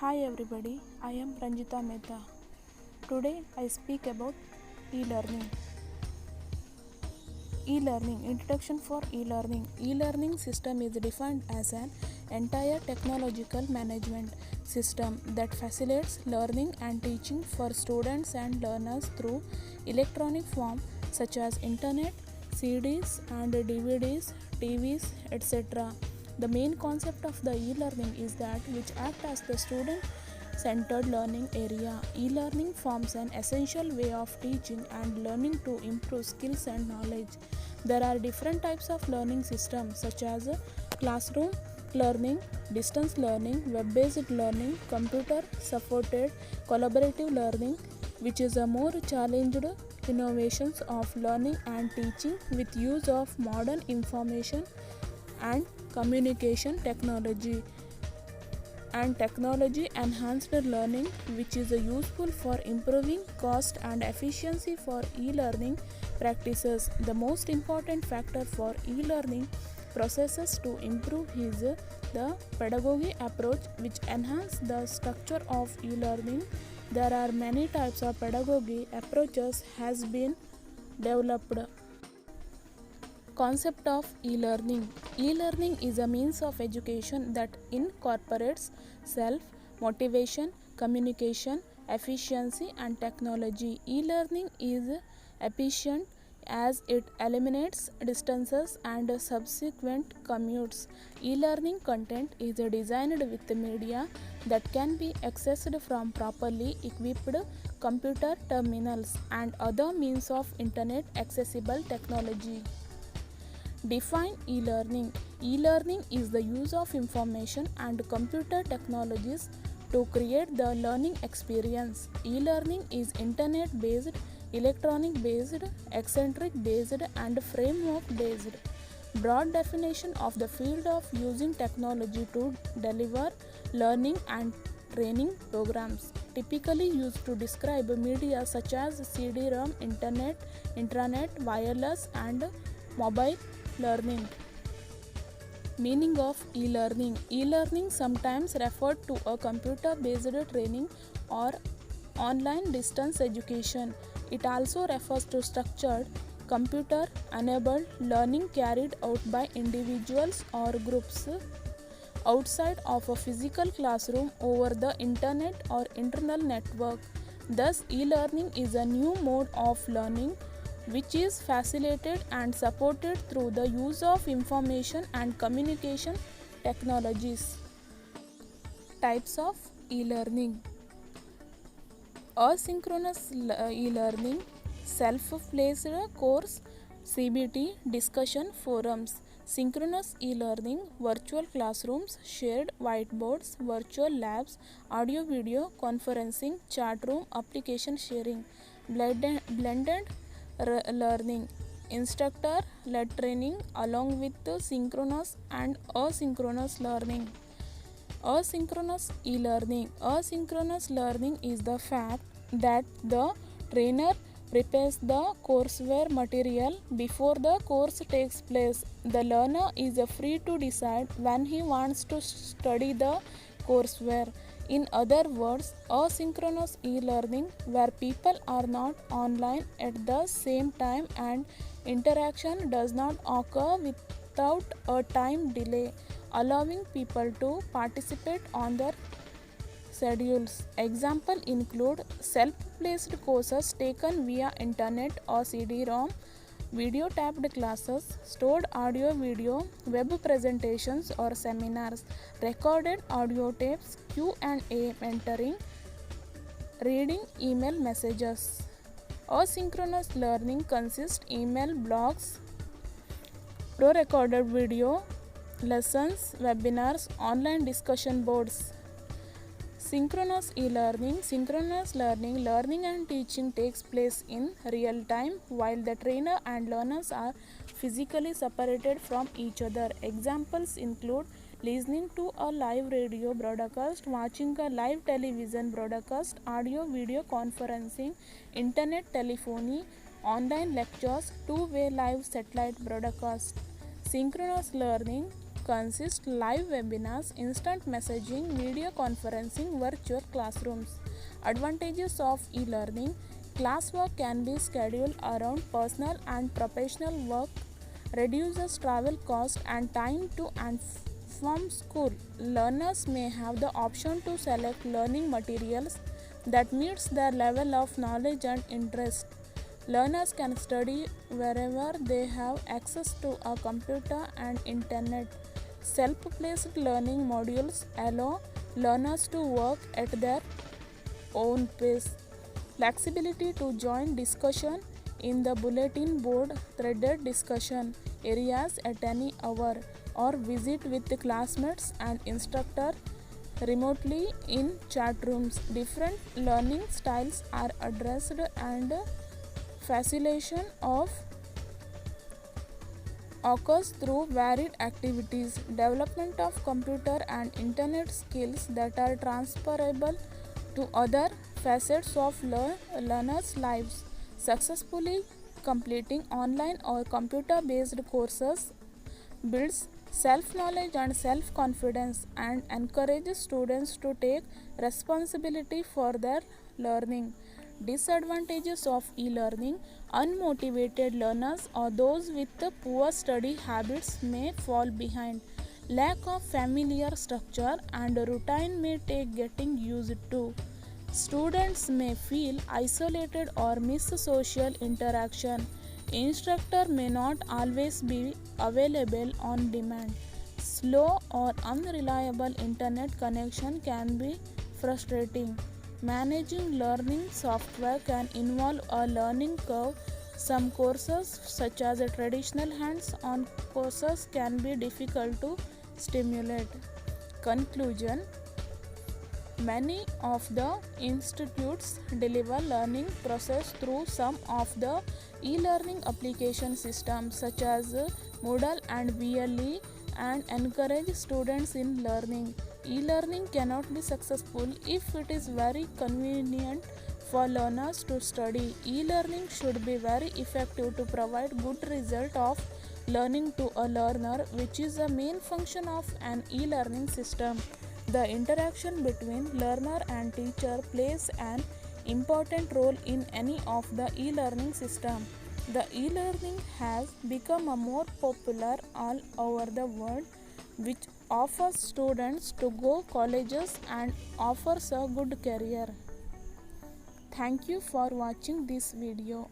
Hi everybody, I am Ranjita Mehta. Today I speak about e-learning. E-learning, introduction for e-learning. E-learning system is defined as an entire technological management system that facilitates learning and teaching for students and learners through electronic form such as internet, CDs and DVDs, TVs, etc. The main concept of the e-learning is that which act as the student centered learning area. E-learning forms an essential way of teaching and learning to improve skills and knowledge. There are different types of learning systems such as classroom learning, distance learning, web-based learning, computer supported collaborative learning, which is a more challenged innovations of learning and teaching with use of modern information and communication technology, and technology enhanced learning, which is useful for improving cost and efficiency for e-learning practices. The most important factor for e-learning processes to improve is the pedagogy approach, which enhance the structure of e-learning. There are many types of pedagogy approaches has been developed. Concept of e-learning. E-learning is a means of education that incorporates self motivation, communication, efficiency and technology. E-learning is efficient as it eliminates distances and subsequent commutes. E-learning content is designed with media that can be accessed from properly equipped computer terminals and other means of internet accessible technology. Define e-learning. E-learning is the use of information and computer technologies to create the learning experience. E-learning is internet-based, electronic-based, eccentric-based, and framework-based. Broad definition of the field of using technology to deliver learning and training programs, typically used to describe media such as CD-ROM, internet, intranet, wireless, and mobile learning. Meaning of e-learning. E-learning sometimes referred to a computer-based training or online distance education. It also refers to structured, computer-enabled learning carried out by individuals or groups outside of a physical classroom over the internet or internal network. Thus, e-learning is a new mode of learning which is facilitated and supported through the use of information and communication technologies. Types of e-learning. Asynchronous e-learning, self-paced course, CBT, discussion forums. Synchronous e-learning, virtual classrooms, shared whiteboards, virtual labs, audio-video conferencing, chat room, application sharing. Blended learning, instructor led training along with the synchronous and asynchronous learning. Asynchronous e-learning. Asynchronous learning is the fact that the trainer prepares the courseware material before the course takes place. The learner is free to decide when he wants to study the courseware. In other words, asynchronous e-learning, where people are not online at the same time and interaction does not occur without a time delay, allowing people to participate on their schedules. Examples include self-paced courses taken via internet or CD-ROM, video tapped classes, stored audio video, web presentations or seminars, recorded audio tapes, Q&A mentoring, reading email messages. Asynchronous learning consists email blogs, pre-recorded video, lessons, webinars, online discussion boards. Synchronous e-learning. Synchronous learning and teaching takes place in real time while the trainer and learners are physically separated from each other. Examples include listening to a live radio broadcast, watching a live television broadcast, audio video conferencing, internet telephony, online lectures, two-way live satellite broadcast. Synchronous learning consist live webinars, instant messaging, video conferencing, virtual classrooms. Advantages of e-learning: classwork can be scheduled around personal and professional work, reduces travel cost and time to and from school. Learners may have the option to select learning materials that meets their level of knowledge and interest. Learners can study wherever they have access to a computer and internet. Self-paced learning modules allow learners to work at their own pace. Flexibility to join discussion in the bulletin board threaded discussion areas at any hour or visit with the classmates and instructor remotely in chat rooms. Different learning styles are addressed and facilitation of occurs through varied activities, development of computer and internet skills that are transferable to other facets of learners' lives. Successfully completing online or computer based courses builds self knowledge and self confidence and encourages students to take responsibility for their learning. Disadvantages of e-learning: unmotivated learners or those with poor study habits may fall behind. Lack of familiar structure and routine may take getting used to. Students may feel isolated or miss social interaction. Instructor may not always be available on demand. Slow or unreliable internet connection can be frustrating. Managing learning software can involve a learning curve. Some courses, such as traditional hands-on courses, can be difficult to stimulate. Conclusion: many of the institutes deliver learning process through some of the e-learning application systems such as Moodle and VLE and encourage students in learning. E-learning cannot be successful if it is very convenient for learners to study. E-learning should be very effective to provide good result of learning to a learner, which is the main function of an e-learning system. The interaction between learner and teacher plays an important role in any of the e-learning system. The e-learning has become a more popular all over the world, which offers students to go colleges and offers a good career. Thank you for watching this video.